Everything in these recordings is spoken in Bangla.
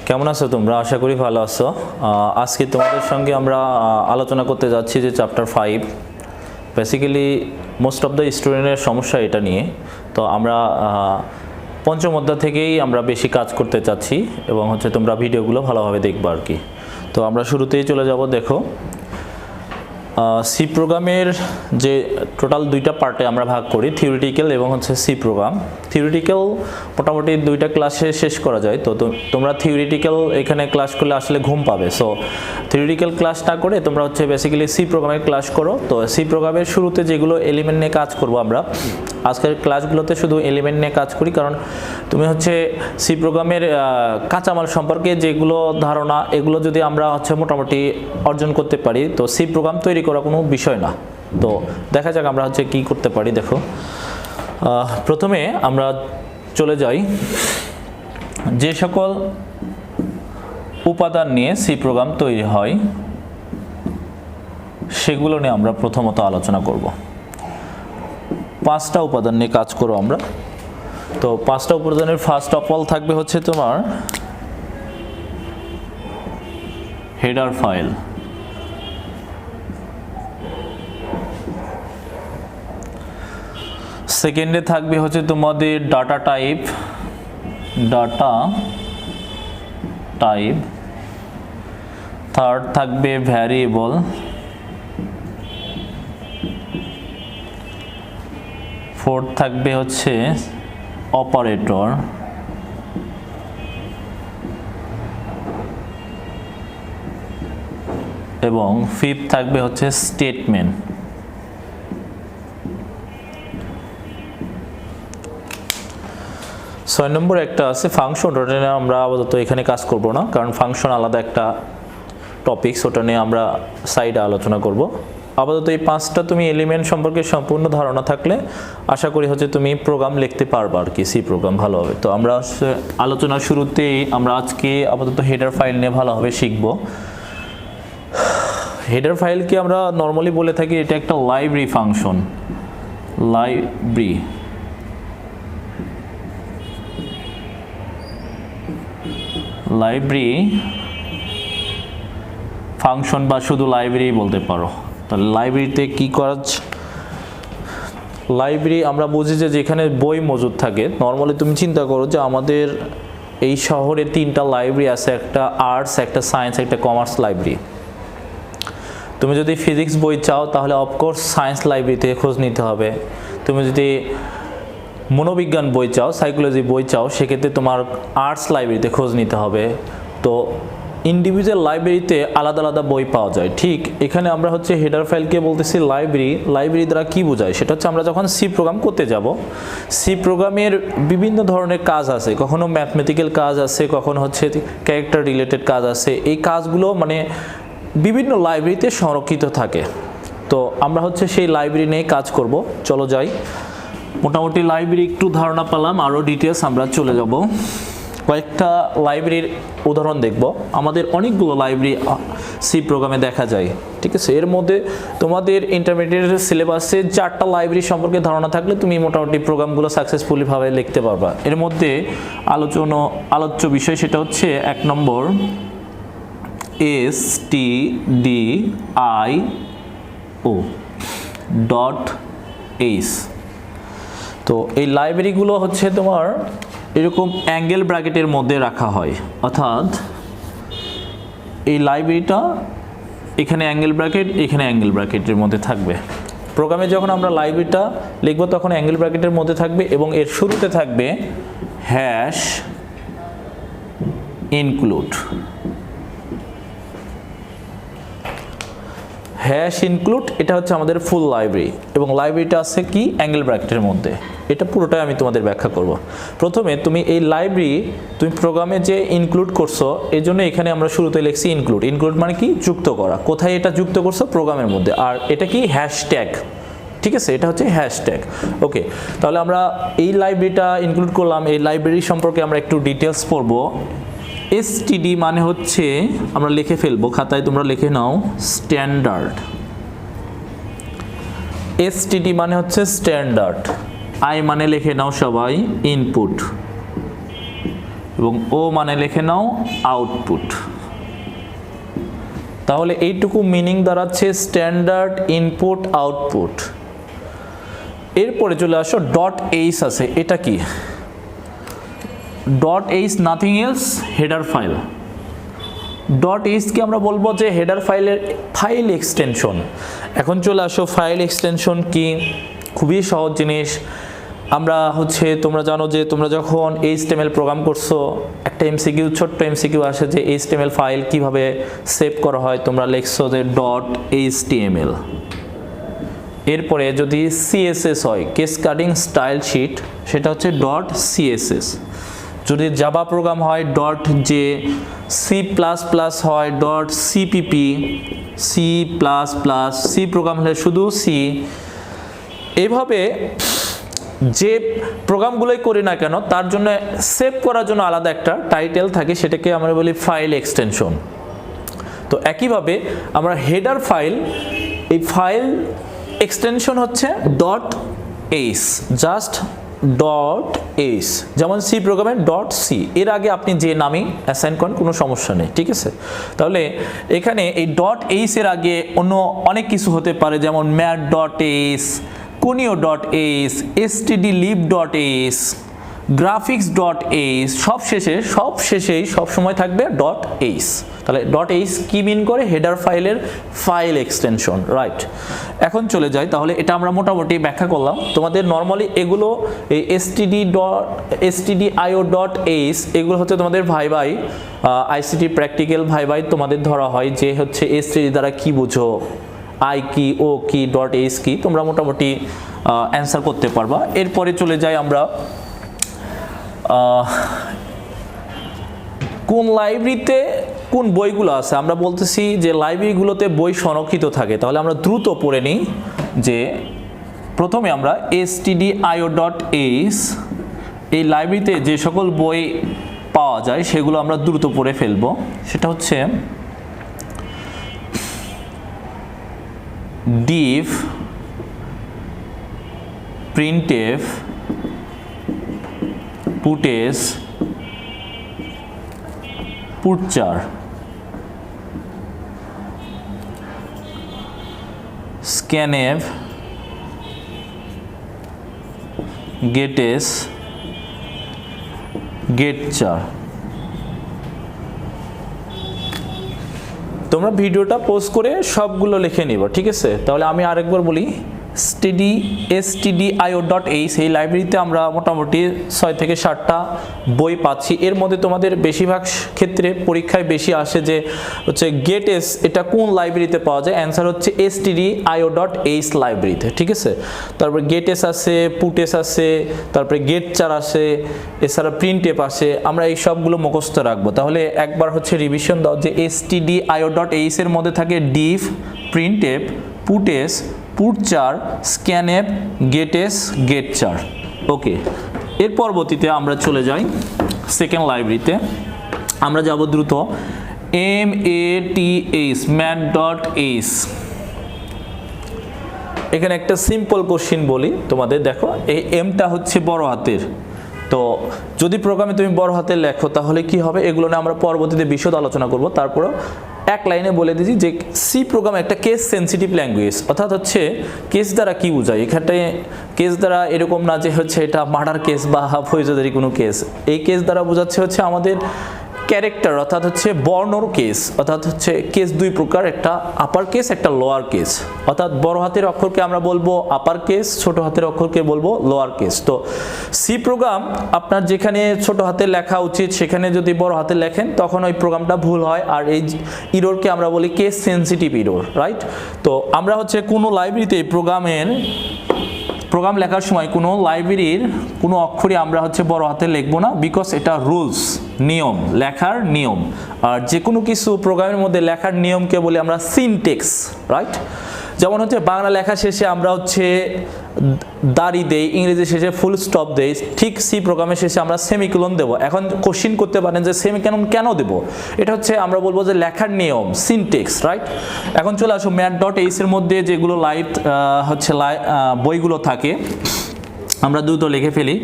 কেমন আছো তোমরা? আশা করি ভালো আছো। আজকে তোমাদের সঙ্গে আমরা আলোচনা করতে যাচ্ছি যে chapter 5। Basically most of the স্টুডেন্টের সমস্যা এটা নিয়ে। তো আমরা পঞ্চম অধ্যায় থেকেই আমরা বেশি কাজ করতে চাচ্ছি এবং তোমরা ভিডিওগুলো ভালোভাবে দেখবা আর কি। তো আমরা শুরুতেই চলে যাব। দেখো, সি প্রোগ্রামের যে টোটাল দুইটা পার্টে আমরা ভাগ করি, থিওরিটিক্যাল এবং সি প্রোগ্রাম। থিওরিটিক্যাল মোটামুটি দুইটা ক্লাসে শেষ করা যায়। তো তোমরা থিওরিটিক্যাল এখানে ক্লাস করলে আসলে ঘুম পাবে। সো থিওরিটিক্যাল ক্লাস না করে তোমরা বেসিক্যালি সি প্রোগ্রামের ক্লাস করো। তো সি প্রোগ্রামের শুরুতে যেগুলো এলিমেন্ট নিয়ে কাজ করব আমরা আজকের ক্লাসগুলোতে শুধু এলিমেন্ট নিয়ে কাজ করি, কারণ তুমি সি প্রোগ্রামের কাঁচামাল সম্পর্কে যেগুলো ধারণা এগুলো যদি আমরা মোটামুটি অর্জন করতে পারি, তো সি প্রোগ্রাম তৈরি করা কোনো বিষয় না। তো দেখা যাক আমরা কি করতে পারি। দেখো, প্রথমে আমরা চলে যাই যে সকল উপাদান নিয়ে সি প্রোগ্রাম তৈরি হয় সেগুলো নিয়ে আমরা প্রথমত আলোচনা করব। 5টা উপাদান নিয়ে কাজ করব আমরা। তো 5টা উপাদানের ফার্স্ট অফ অল থাকবে তোমার হেডার ফাইল। সেকেন্ডে থাকবে তোমাদের ডাটা টাইপ। থার্ড থাকবে ভ্যারিয়েবল। ফোর্থ থাকবে অপারেটর। এবং ফিফথ থাকবে স্টেটমেন্ট। 6 নম্বর একটা আছে ফাংশন। ওটা নিয়ে আমরা আপাতত এখানে কাজ করব না, কারণ ফাংশন আলাদা একটা টপিকস, ওটা নিয়ে আমরা সাইডে আলোচনা করব। আপাতত এই 5টা তুমি এলিমেন্ট সম্পর্কে সম্পূর্ণ ধারণা থাকলে আশা করি তুমি প্রোগ্রাম লিখতে পারবে আর কি, সি প্রোগ্রাম ভালোভাবে। তো আমরা আলোচনার শুরুতেই আমরা আজকে আপাতত হেডার ফাইল নিয়ে ভালোভাবে শিখব। হেডার ফাইলকে আমরা নর্মালি বলে থাকি এটা একটা লাইব্রেরি ফাংশন। লাইব্রেরি ফাংশন বা শুধু লাইব্রেরি বলতে পারো। তাহলে লাইব্রেরিতে কি করা? লাইব্রেরি আমরা বুঝি যে যেখানে বই মজুদ থাকে। নর্মালি তুমি চিন্তা করো যে আমাদের এই শহরে 3টা লাইব্রেরি আছে, একটা আর্টস, একটা সায়েন্স, একটা কমার্স লাইব্রেরি। তুমি যদি ফিজিক্স বই চাও তাহলে অফকোর্স সায়েন্স লাইব্রেরিতে খোঁজ নিতে হবে। তুমি যদি মনোবিজ্ঞান বই চাও, সাইকোলজি বই চাও, সেক্ষেত্রে তোমার আর্টস লাইব্রেরিতে খোঁজ নিতে হবে। তো ইন্ডিভিজুয়াল লাইব্রেরিতে আলাদা আলাদা বই পাওয়া যায়। ঠিক এখানে আমরা হেডার ফাইলকে বলতেছি লাইব্রেরি। লাইব্রেরি দ্বারা কি বোঝায় সেটা আমরা যখন সি প্রোগ্রাম করতে যাব, সি প্রোগ্রামের বিভিন্ন ধরনের কাজ আছে। কখনো ম্যাথমেটিক্যাল কাজ আছে, কখনো ক্যারেক্টার রিলেটেড কাজ আছে। এই কাজগুলো বিভিন্ন লাইব্রেরিতে সংরক্ষিত থাকে। তো আমরা সেই লাইব্রেরি নিয়ে কাজ করব। চলো যাই। মোটামুটি লাইব্রেরি একটু ধারণা পেলাম, আরও ডিটেলস আমরা চলে যাব। কয়েকটা লাইব্রেরির উদাহরণ দেখব। আমাদের অনেকগুলো লাইব্রেরি সি প্রোগ্রামে দেখা যায়, ঠিক আছে। এর মধ্যে তোমাদের ইন্টারমিডিয়েট সিলেবাসে 4টা লাইব্রেরি সম্পর্কে ধারণা থাকলে তুমি মোটামুটি প্রোগ্রামগুলো সাকসেসফুলিভাবে লিখতে পারবা। এর মধ্যে আলোচ্য বিষয় সেটা 1 নম্বর stdio.h। তো এই লাইব্রেরিগুলো তোমার এরকম অ্যাঙ্গেল ব্র্যাকেটের মধ্যে রাখা হয়, অর্থাৎ এই লাইব্রেরিটা এখানে অ্যাঙ্গেল ব্র্যাকেট, এখানে অ্যাঙ্গেল ব্র্যাকেটের মধ্যে থাকবে। প্রোগ্রামে যখন আমরা লাইব্রেরিটা লিখব তখন অ্যাঙ্গেল ব্র্যাকেটের মধ্যে থাকবে এবং এর শুরুতে থাকবে #include। #include এটা আমাদের ফুল লাইব্রেরি এবং লাইব্রেরিটা আছে কি অ্যাঙ্গেল ব্র্যাকেটের মধ্যে। এটা পুরোটাই আমি তোমাদের ব্যাখ্যা করব। প্রথমে তুমি এই লাইব্রেরি তুমি প্রোগ্রামে যে ইনক্লুড করছো, এই জন্য এখানে আমরা শুরুতে লিখছি ইনক্লুড। ইনক্লুড মানে কি? যুক্ত করা। কোথায় এটা যুক্ত করছো? প্রোগ্রামের মধ্যে। আর এটা কি? হ্যাশট্যাগ, ঠিক আছে। এটা হ্যাশট্যাগ। ওকে, তাহলে আমরা এই লাইব্রেরিটা ইনক্লুড করলাম। এই লাইব্রেরি সম্পর্কে আমরা একটু ডিটেলস পড়ব। এসটিডি মানে আমরা লিখে ফেলবো, খাতায় তোমরা লিখে নাও, স্ট্যান্ডার্ড। এসটিডি মানে স্ট্যান্ডার্ড। আই মানে লিখে নাও সবাই, ইনপুট। এবং ও মানে লিখে নাও আউটপুট। তাহলে এইটুকু মিনিং দাঁড়াচ্ছে স্ট্যান্ডার্ড ইনপুট আউটপুট। এরপরে চলে আসো ডট এইচ আছে, এটা কি? Dot H nothing else, header file. Dot এইচকে আমরা বলবো যে হেডার ফাইলের ফাইল এক্সটেনশন। এখন চলে আসো ফাইল এক্সটেনশন কি, খুবই সহজ জিনিস। আমরা তোমরা জানো যে তোমরা যখন HTML প্রোগ্রাম করছো একটা এমসিকিউ, ছোট্ট এমসিকিউ আসে যে HTML ফাইল কিভাবে সেভ করা হয়, তোমরা লিখছো যে ডট HTML। এরপরে যদি CSS হয়, কেসকাডিং স্টাইল শিট, সেটা হচ্ছে ডট CSS। যদি জাভা প্রোগ্রাম হয় ডট জে, C++ হয় dot CPP, C++, C program হলে শুধু সি। এইভাবে যে প্রোগ্রামগুলোই করি না কেন তার জন্য সেভ করার জন্য আলাদা একটা টাইটেল থাকে, সেটাকে আমরা বলি ফাইল এক্সটেনশন। তো একইভাবে আমরা হেডার ফাইল, এই ফাইল এক্সটেনশন হচ্ছে dot H, just dot H, যেমন সি প্রোগ্রামের ডট সি। এর আগে আপনি যে নামই অ্যাসাইন করেন কোনো সমস্যা নেই, ঠিক আছে? তাহলে এখানে এই ডট এইচ এর আগে অন্য অনেক কিছু হতে পারে, যেমন math dot H, conio dot H, stdlib dot H, graphics dot H, সব শেষেই সবসময় থাকবে ডট এইচ। তাহলে ডট এইচ কি মিন করে? হেডার ফাইলের ফাইল এক্সটেনশন, রাইট? এখন চলে যাই, তাহলে এটা আমরা মোটামুটি ব্যাখ্যা করলাম। তোমাদের নর্মালি এগুলো এই stdio ডট এইচ এগুলো হচ্ছে তোমাদের ভাই আইসিটি প্র্যাকটিক্যাল ভাই তোমাদের ধরা হয় যে std দ্বারা কি বুঝো, আই কি, ও কি, ডট এইচ কি, তোমরা মোটামুটি অ্যান্সার করতে পারবা। এরপরে চলে যাই আমরা কোন লাইব্রেরিতে কোন বইগুলো আছে। আমরা বলতেছি যে লাইব্রেরিগুলোতে বই সংরক্ষিত থাকে, তাহলে আমরা দ্রুত পড়ে নিই যে প্রথমে আমরা stdio.h এই লাইব্রেরিতে যে সকল বই পাওয়া যায় সেগুলো আমরা দ্রুত পড়ে ফেলবো। সেটা হচ্ছে div, printf, puts, putchar, scanf, getS, getchar। তোমরা ভিডিওটা পোজ করে সবগুলো লিখে নিবা, ঠিক আছে? তাহলে আমি আরেকবার বলি, stdio.h এই লাইব্রেরিতে আমরা মোটামুটি 6 থেকে 7টা বই পাচ্ছি। এর মধ্যে তোমাদের বেশিরভাগ ক্ষেত্রে পরীক্ষায় বেশি আসে যে getS, এটা কোন লাইব্রেরিতে পাওয়া যায়? অ্যান্সার হচ্ছে stdio.h লাইব্রেরিতে, ঠিক আছে? তারপর getS আছে, puts আছে, তারপরে getchar আছে, এছাড়া printf আছে। আমরা এই সবগুলো মুখস্থ রাখবো। তাহলে একবার রিভিশন দাও যে stdio.h এর মধ্যে থাকে div, printf, puts, putchar, scanf, getS, getchar। ওকে, এর পরবর্তীতে আমরা চলে যাই সেকেন্ড লাইব্রেরিতে। আমরা যাব দ্রুত math.h। এখানে একটা সিম্পল কোশ্চেন বলি তোমাদের, দেখো এই এমটা হচ্ছে বড় হাতের, তো যদি প্রোগ্রামে তুমি বড় হাতে লেখো তাহলে কি হবে এগুলো নিয়ে আমরা পরবর্তীতে বিশদ আলোচনা করব। তারপরেও এক লাইনে বলে দিচ্ছি যে সি প্রোগ্রাম একটা কেস সেন্সিটিভ ল্যাঙ্গুয়েজ, অর্থাৎ কেস দ্বারা কি বোঝায়? এখানে কেস দ্বারা এরকম না যে এটা মার্ডার কেস বা ফৌজদারি কোনো কেস। এই কেস দ্বারা বোঝাচ্ছে আমাদের ক্যারেক্টার, অর্থাৎ বর্ণর কেস, অর্থাৎ কেস দুই প্রকার, একটা আপার কেস, একটা লোয়ার কেস। অর্থাৎ বড় হাতের অক্ষরকে আমরা বলবো আপার কেস, ছোট হাতের অক্ষরকে বলবো লোয়ার কেস। তো সি প্রোগ্রাম আপনার যেখানে ছোট হাতে লেখা উচিত সেখানে যদি বড় হাতে লেখেন তখন ওই প্রোগ্রামটা ভুল হয়, আর এই ইররকে আমরা বলি কেস সেন্সিটিভ ইরর, রাইট? তো আমরা কোনো লাইব্রেরিতে প্রোগ্রাম লেখার সময় কোনো লাইব্রেরির কোনো অক্ষরই আমরা বড় হাতে লিখবো না, বিকজ এটা রুলস, নিয়ম, লেখার নিয়ম। আর যে কোনো কিছু প্রোগ্রামের মধ্যে লেখার নিয়মকে বলি আমরা সিনটেক্স, রাইট? যেমন বাংলা লেখা শেষে আমরা দাড়ি দেই, ইংরেজি শেষে ফুল স্টপ দেই, ঠিক সি প্রোগ্রামের শেষে আমরা সেমিকোলন দেব। এখন কোশ্চিন করতে পারেন যে সেমিকোলন কেন দেব? এটা আমরা বলবো যে লেখার নিয়ম, সিনটেক্স, রাইট? এখন চলে আসো math.h এর মধ্যে যেগুলো বইগুলো থাকে আমরা দ্রুত লিখে ফেলি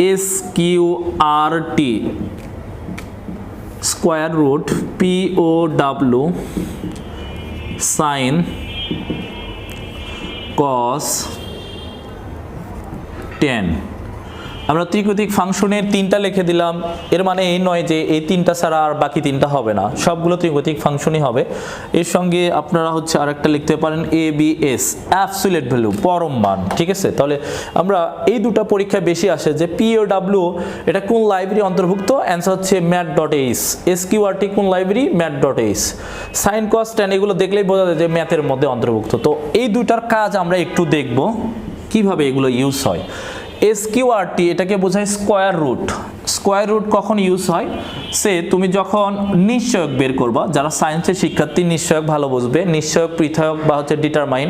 S Q R T square root P O W sine cos 10। আমরা ত্রিকোটিক ফাংশনের তিনটা লিখে দিলাম, এর মানে এই নয় যে এই তিনটা ছাড়া আর বাকি তিনটা হবে না, সবগুলো ত্রিকোটিক ফাংশনই হবে। এর সঙ্গে আপনারা হচ্ছে আরেকটা লিখতে পারেন A B S absolute value, পরম মান, ঠিক আছে। তাহলে আমরা এই দুটো পরীক্ষায় বেশি আসে যে পি ও ডাব্লিউ এটা কোন লাইব্রেরি অন্তর্ভুক্ত, অ্যান্সার হচ্ছে ম্যাথ.এইচ। এস কিউ আর টি কোন লাইব্রেরি, ম্যাথ.এইচ। সাইন কস 10 এগুলো দেখলেই বোঝা যায় যে ম্যাথের মধ্যে অন্তর্ভুক্ত। তো এই দুটার কাজ আমরা একটু দেখব কিভাবে এগুলো ইউজ হয়। এসকিউআরটি এটাকে বোঝায় স্কোয়ার রুট। স্কোয়ার রুট কখন ইউজ হয়, সে তুমি যখন নিশ্চয়ক বের করবা, যারা সায়েন্সের শিক্ষার্থী নিশ্চয়ক ভালো বুঝবে, নিশ্চয়ক পৃথক বা হচ্ছে ডিটারমাইন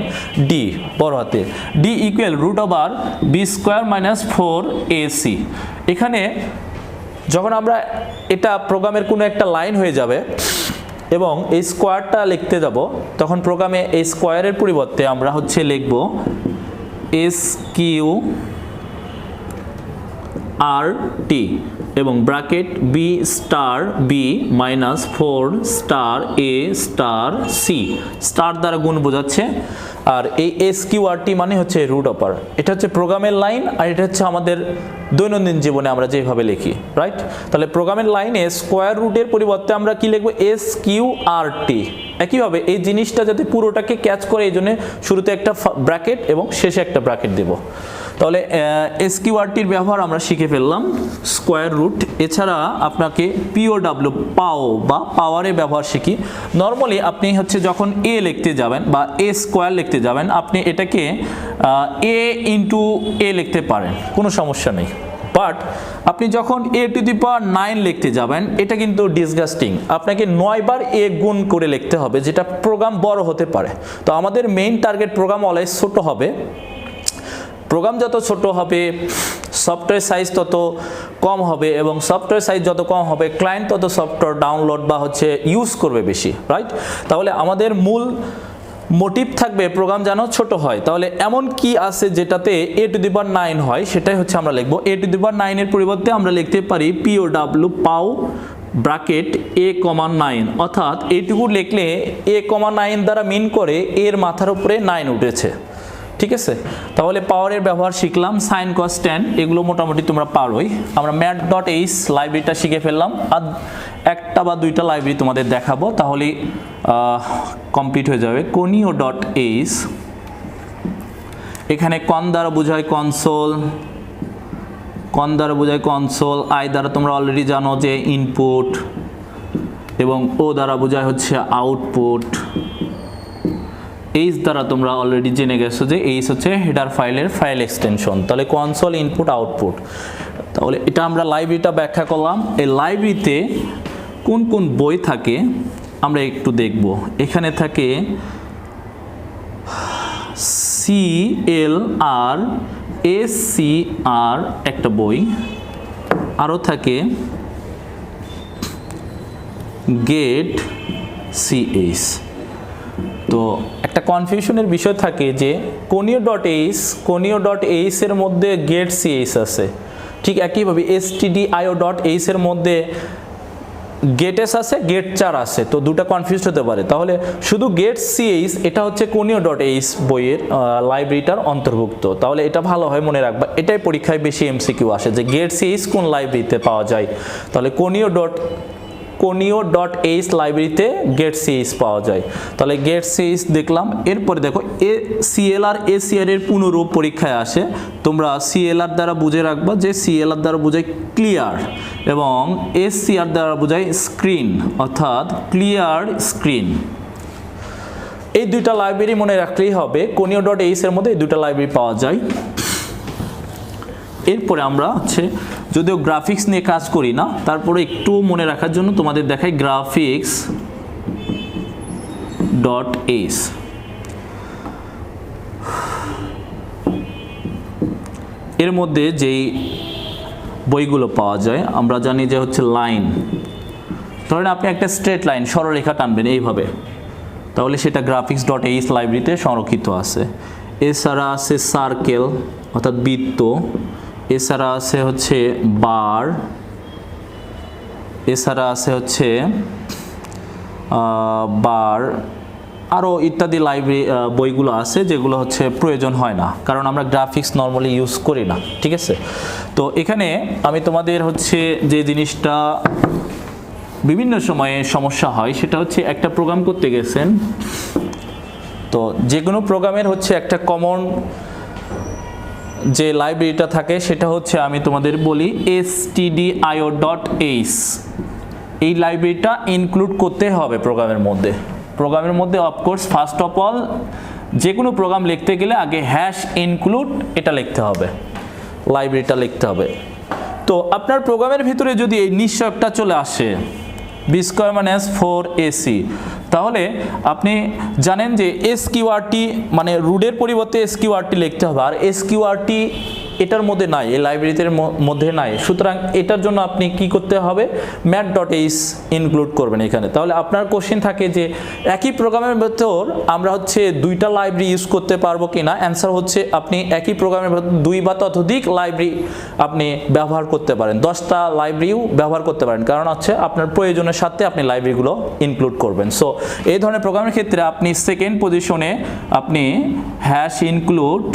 ডি বড় হাতে D equal root over B square minus 4ac। এখানে যখন আমরা এটা প্রোগ্রামের কোনো একটা লাইন হয়ে যাবে এবং এই স্কোয়ারটা লিখতে যাব, তখন প্রোগ্রামে এই স্কোয়ারের পরিবর্তে আমরা হচ্ছে লিখব এস কিউ আর টি এবং bracket B star B minus 4 star A star C, star দ্বারা গুণ বোঝাচ্ছে। আর এই এস কিউ আর টি মানে হচ্ছে রুট ওভার, এটা হচ্ছে প্রোগ্রামের লাইন, আর এটা হচ্ছে আমাদের দৈনন্দিন জীবনে আমরা যেভাবে লিখি, রাইট। তাহলে প্রোগ্রামের লাইনে স্কোয়ার রুটের পরিবর্তে আমরা কি লিখবো, এস কিউ আর টি। একইভাবে এই জিনিসটা যাতে পুরোটাকে ক্যাচ করে এই জন্য শুরুতে একটা ব্র্যাকেট এবং শেষে একটা ব্র্যাকেট দেব। তাহলে এসকিউআরটির ব্যবহার আমরা শিখে ফেললাম, স্কোয়ার রুট। এছাড়া আপনাকে পিওডাব্লিউ পাও বা পাওয়ারের ব্যবহার শিখি। নর্মালি আপনি হচ্ছে যখন এ লিখতে যাবেন বা এ স্কোয়ার লিখতে যাবেন, আপনি এটাকে এ ইন্টু এ লিখতে পারেন, কোনো সমস্যা নেই। বাট আপনি যখন এ টু দি পাওয়ার 9 লিখতে যাবেন, এটা কিন্তু ডিসগাস্টিং, আপনাকে 9 বার এ গুণ করে লিখতে হবে, যেটা প্রোগ্রাম বড় হতে পারে। তো আমাদের মেইন টার্গেট প্রোগ্রাম অলওয়েজ ছোট হবে। প্রোগ্রাম যত ছোট হবে সফটওয়্যার সাইজ তত কম হবে, এবং সফটওয়্যার সাইজ যত কম হবে ক্লায়েন্ট তত সফটওয়্যার ডাউনলোড বা হচ্ছে ইউজ করবে বেশি, রাইট। তাহলে আমাদের মূল মোটিভ থাকবে প্রোগ্রাম যেন ছোট হয়। তাহলে এমন কি আছে যেটাতে এ টু দি পাওয়ার 9 হয়, সেটাই হচ্ছে আমরা লিখবো। এ টু দি পাওয়ার 9 এর পরিবর্তে আমরা লিখতে পারি পিওডাব্লিউ পাও ব্র্যাকেট এ কমা 9, অর্থাৎ এইটুকু লিখলে এ কমা 9 দ্বারা মিন করে এর মাথার উপরে 9 উঠেছে, ঠিক আছে। তাহলে পাওয়ারের ব্যবহার শিখলাম, সাইন কস 10 এগুলো মোটামুটি তোমরা পারোই। আমরা ম্যাথ.এইচ লাইব্রেরিটা শিখে ফেললাম, আর একটা বা দুইটা লাইব্রেরি তোমাদের দেখাবো, তাহলেই কমপ্লিট হয়ে যাবে। কোনিও.এইচ, এখানে কন দ্বারা বোঝায় কনসোল, কন দ্বারা বোঝায় কনসোল, আই দ্বারা তোমরা অলরেডি জানো যে ইনপুট, এবং ও দ্বারা বোঝায় হচ্ছে আউটপুট, এইচ দ্বারা তোমরা অলরেডি জেনে গেছো যে এইচ হচ্ছে হেডার ফাইলের ফাইল এক্সটেনশন। তাহলে কনসোল, ইনপুট, আউটপুট। তাহলে এটা আমরা লাইব্রেরিটা ব্যাখ্যা করলাম। এই লাইব্রেরিতে কোন কোন বই থাকে আমরা একটু দেখব। এখানে থাকে CLR SCR একটা বই, আরও থাকে গেট CH। তো একটা কনফিউশনের বিষয় থাকে যে কোনিও.এইচ এর মধ্যে গেট CH আছে, ঠিক একইভাবে stdio.h এর মধ্যে গেটেস আছে, গেট 4 আছে। তো দুটো কনফিউজ হতে পারে। তাহলে শুধু গেট CH এটা হচ্ছে কোনিও.এইচ বইয়ের লাইব্রেরিটার অন্তর্ভুক্ত। তাহলে এটা ভালো হয় মনে রাখবা, এটাই পরীক্ষায় বেশি MCQ আসে যে গেট CH কোন লাইব্রেরিতে পাওয়া যায়। তাহলে কোনিও.এইচ লাইব্রেরিতে গেট CH পাওয়া যায়। তাহলে গেট CH দেখলাম। এরপরে দেখো CLR SCR এর পুনরূপ পরীক্ষায় আসে। তোমরা CLR দ্বারা বুঝে রাখবা যে CLR দ্বারা বোঝায় ক্লিয়ার এবং SCR দ্বারা বোঝায় স্ক্রিন, অর্থাৎ ক্লিয়ার স্ক্রিন। এই দুইটা লাইব্রেরি মনে রাখলেই হবে। কোনিও.এইচ এর মধ্যে এই দুইটা লাইব্রেরি পাওয়া যায়। এরপরে আমরা হচ্ছে যদিও গ্রাফিক্স নিয়ে কাজ করি না, তারপরে একটু মনে রাখার জন্য তোমাদের দেখাই graphics.h। এর মধ্যে যেই বইগুলো পাওয়া যায় আমরা জানি যে হচ্ছে লাইন, ধরেন আপনি একটা স্ট্রেট লাইন সরলরেখা টানবেন এইভাবে, তাহলে সেটা graphics.h লাইব্রেরিতে সংরক্ষিত আছে। এছাড়া আছে সার্কেল, অর্থাৎ বৃত্ত, এছাড়া আছে হচ্ছে বার, এছাড়া আছে হচ্ছে বার, আরও ইত্যাদি লাইব্রেরি বইগুলো আছে যেগুলো হচ্ছে প্রয়োজন হয় না, কারণ আমরা গ্রাফিক্স নর্মালি ইউজ করি না। ঠিক আছে, তো এখানে আমি তোমাদের হচ্ছে যে জিনিসটা বিভিন্ন সময়ে সমস্যা হয় সেটা হচ্ছে একটা প্রোগ্রাম করতে গেছেন, তো যে কোনো প্রোগ্রামের হচ্ছে একটা কমন যে লাইব্রেরিটা থাকে সেটা হচ্ছে আমি তোমাদের বলি stdio.h। এই লাইব্রেরিটা ইনক্লুড করতে হবে প্রোগ্রামের মধ্যে। অফকোর্স ফার্স্ট অফ অল যে কোনো প্রোগ্রাম লিখতে গেলে আগে #include এটা লিখতে হবে, লাইব্রেরিটা লিখতে হবে। তো আপনার প্রোগ্রামের ভিতরে যদি এই নিশ্চয়কটা চলে আসে b² - 4ac, তাহলে আপনি জানেন যে sqrt মানে রুটের পরিবর্তে sqrt লিখতে হবে, আর sqrt এটার মধ্যে নাই, এই লাইব্রেরির মধ্যে নাই। সুতরাং এটার জন্য আপনি কি করতে হবে, mat.h ইনক্লুড করবেন এখানে। তাহলে আপনার কোশ্চেন থাকে যে একই প্রোগ্রামের ভেতর আমরা হচ্ছে দুইটা লাইব্রেরি ইউজ করতে পারবো কিনা। অ্যান্সার হচ্ছে আপনি একই প্রোগ্রামের ভেতর 2 বা ততোধিক লাইব্রেরি আপনি ব্যবহার করতে পারেন, 10টা লাইব্রেরিও ব্যবহার করতে পারেন, কারণ হচ্ছে আপনার প্রয়োজনের সাথে আপনি লাইব্রেরিগুলো ইনক্লুড করবেন। সো এই ধরনের প্রোগ্রামের ক্ষেত্রে আপনি সেকেন্ড পজিশনে আপনি #include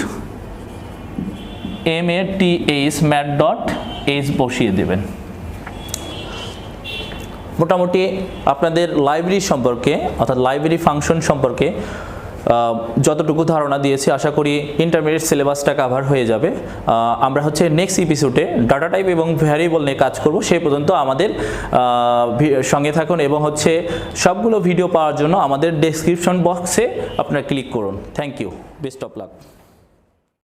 mat.h বসিয়ে দেবেন। মোটামুটি আপনাদের লাইব্রেরি সম্পর্কে অর্থাৎ লাইব্রেরি ফাংশন সম্পর্কে যতটুকু ধারণা দিয়েছি আশা করি ইন্টারমিডিয়েট সিলেবাসটা কভার হয়ে যাবে। আমরা হচ্ছে নেক্সট এপিসোডে ডাটা টাইপ এবং ভ্যারিয়েবল নিয়ে কাজ করব। সেই পর্যন্ত আমাদের সঙ্গে থাকুন এবং হচ্ছে সবগুলো ভিডিও পাওয়ার জন্য আমাদের ডেসক্রিপশন বক্সে আপনারা ক্লিক করুন। Thank you, best of lakh.